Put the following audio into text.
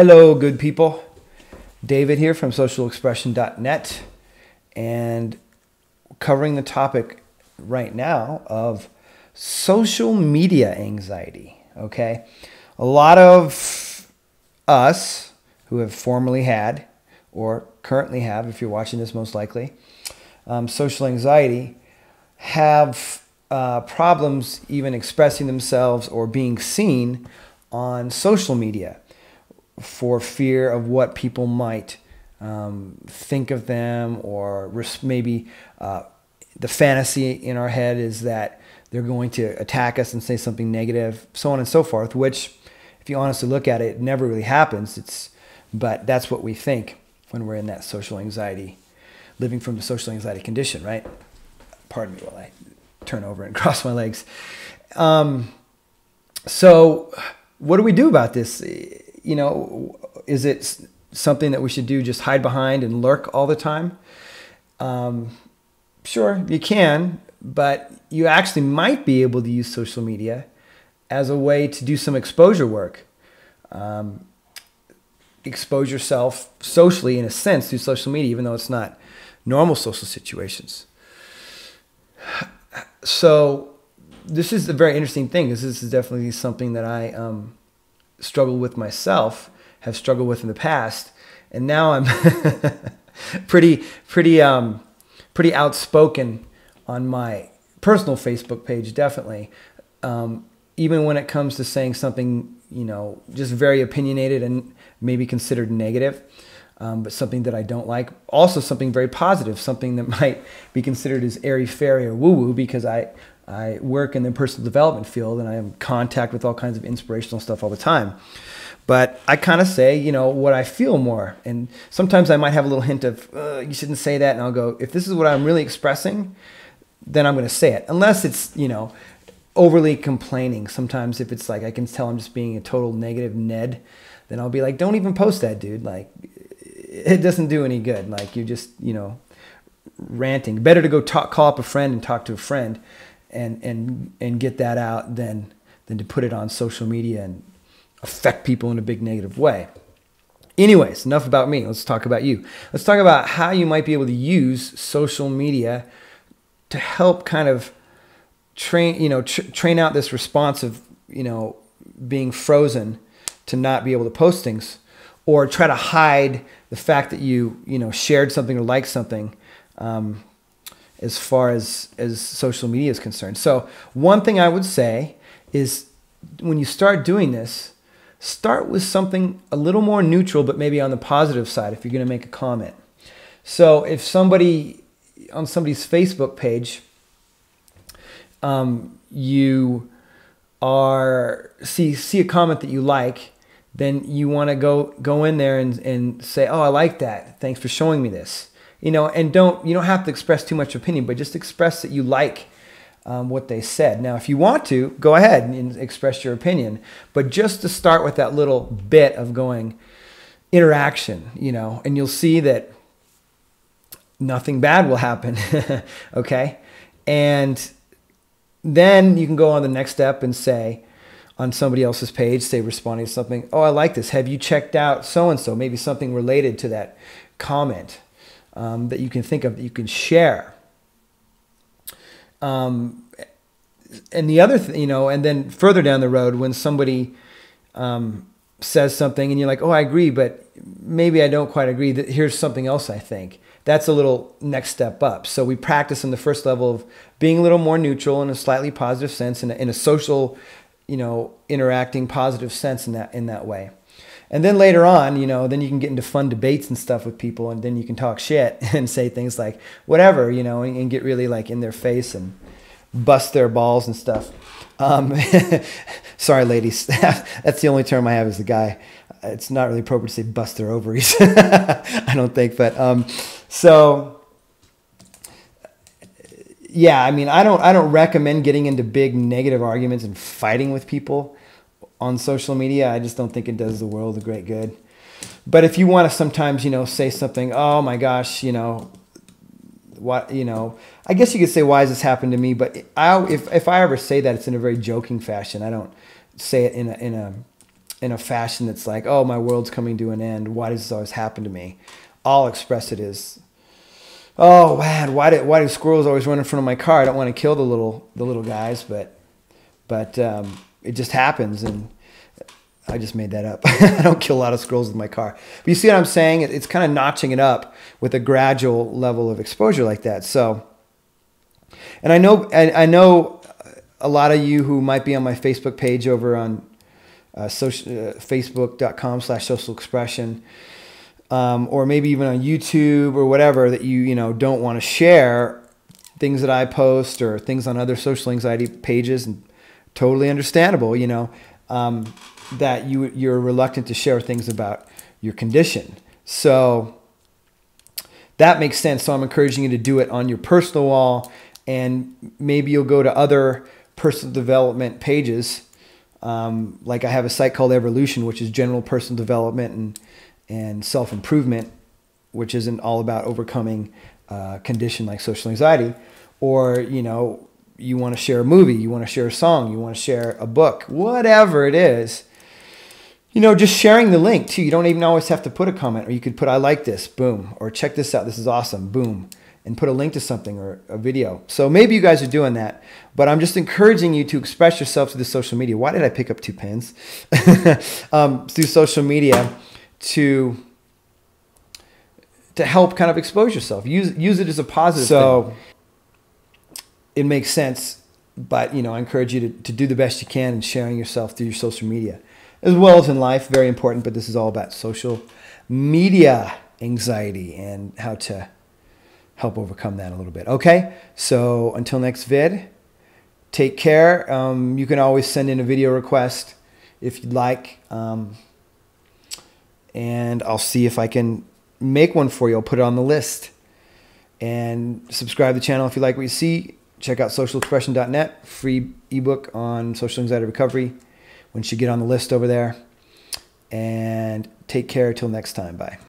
Hello, good people. David here from socialexpression.net, and covering the topic right now of social media anxiety. Okay, a lot of us who have formerly had, or currently have, if you're watching this most likely, social anxiety, have problems even expressing themselves or being seen on social media, for fear of what people might think of them, or maybe the fantasy in our head is that they're going to attack us and say something negative, so on and so forth, which, if you honestly look at it, it never really happens. But that's what we think when we're in that social anxiety, living from the social anxiety condition, right? Pardon me while I turn over and cross my legs. So what do we do about this? You know, is it something that we should do, just hide behind and lurk all the time? Sure, you can, but you actually might be able to use social media as a way to do some exposure work. Expose yourself socially, in a sense, through social media, even though it's not normal social situations. So this is a very interesting thing, because this is definitely something that I struggle with myself, have struggled with in the past, and now I'm pretty outspoken on my personal Facebook page, definitely. Even when it comes to saying something, you know, just very opinionated and maybe considered negative, but something that I don't like. Also something very positive, something that might be considered as airy-fairy or woo-woo, because I work in the personal development field and I am in contact with all kinds of inspirational stuff all the time. But I kind of say, you know, what I feel more. And sometimes I might have a little hint of, you shouldn't say that. And I'll go, if this is what I'm really expressing, then I'm going to say it. Unless it's, you know, overly complaining. Sometimes if it's like, I can tell I'm just being a total negative Ned, then I'll be like, don't even post that, dude. Like, it doesn't do any good. Like, you're just, you know, ranting. Better to go call up a friend and talk to a friend and get that out than to put it on social media and affect people in a big negative way. Anyways, enough about me. Let's talk about you. Let's talk about how you might be able to use social media to help kind of train out this response of, you know, being frozen to not be able to post things, or try to hide the fact that you shared something or liked something, as far as social media is concerned. So one thing I would say is, when you start doing this, start with something a little more neutral, but maybe on the positive side if you're going to make a comment. So if somebody on somebody's Facebook page, you see a comment that you like, then you want to go in there and say, oh, I like that. Thanks for showing me this. You know, and you don't have to express too much opinion, but just express that you like what they said. Now, if you want to, go ahead and express your opinion, but just to start with that little bit of going interaction, you know, and you'll see that nothing bad will happen. Okay. And then you can go on the next step and say, on somebody else's page, say, responding to something, oh, I like this. Have you checked out so-and-so? Maybe something related to that comment that you can think of, that you can share. And the other thing, you know, and then further down the road, when somebody says something and you're like, oh, I agree, but maybe I don't quite agree, that here's something else I think. That's a little next step up. So we practice in the first level of being a little more neutral in a slightly positive sense, in a social, you know, interacting positive sense in that way. And then later on, you know, then you can get into fun debates and stuff with people, and then you can talk shit and say things like whatever, you know, and get really like in their face and bust their balls and stuff. Sorry, ladies. That's the only term I have as a guy. It's not really appropriate to say bust their ovaries. I don't think, but so yeah, I mean, I don't recommend getting into big negative arguments and fighting with people on social media. I just don't think it does the world a great good. But if you want to sometimes, you know, say something, oh my gosh, you know, what, you know, I guess you could say, why has this happened to me? But if I ever say that, it's in a very joking fashion. I don't say it in in a fashion that's like, oh, my world's coming to an end. Why does this always happen to me? I'll express it as, oh man, why do squirrels always run in front of my car? I don't want to kill the little guys, but it just happens, and I just made that up. I don't kill a lot of squirrels with my car. But you see what I'm saying? It's kind of notching it up with a gradual level of exposure like that. So, and I know a lot of you who might be on my Facebook page over on facebook.com/social expression, or maybe even on YouTube or whatever, that you don't want to share things that I post or things on other social anxiety pages, and totally understandable, that you're reluctant to share things about your condition. So that makes sense. So I'm encouraging you to do it on your personal wall, and maybe you'll go to other personal development pages. Like I have a site called Evolution, which is general personal development and self-improvement, which isn't all about overcoming a condition like social anxiety. Or, you want to share a movie, you want to share a song, you want to share a book, whatever it is, just sharing the link too. You don't even always have to put a comment, or you could put, I like this, boom, or check this out, this is awesome, boom, and put a link to something or a video. So maybe you guys are doing that, but I'm just encouraging you to express yourself through the social media. Why did I pick up 2 pens? Through social media to help kind of expose yourself. Use it as a positive thing. It makes sense, but I encourage you to do the best you can in sharing yourself through your social media, as well as in life. Very important, but this is all about social media anxiety and how to help overcome that a little bit. Okay, so until next vid, take care. You can always send in a video request if you'd like, and I'll see if I can make one for you. I'll put it on the list. And subscribe to the channel if you like what you see. Check out socialexpression.net, free ebook on social anxiety recovery once you get on the list over there. And take care till next time. Bye.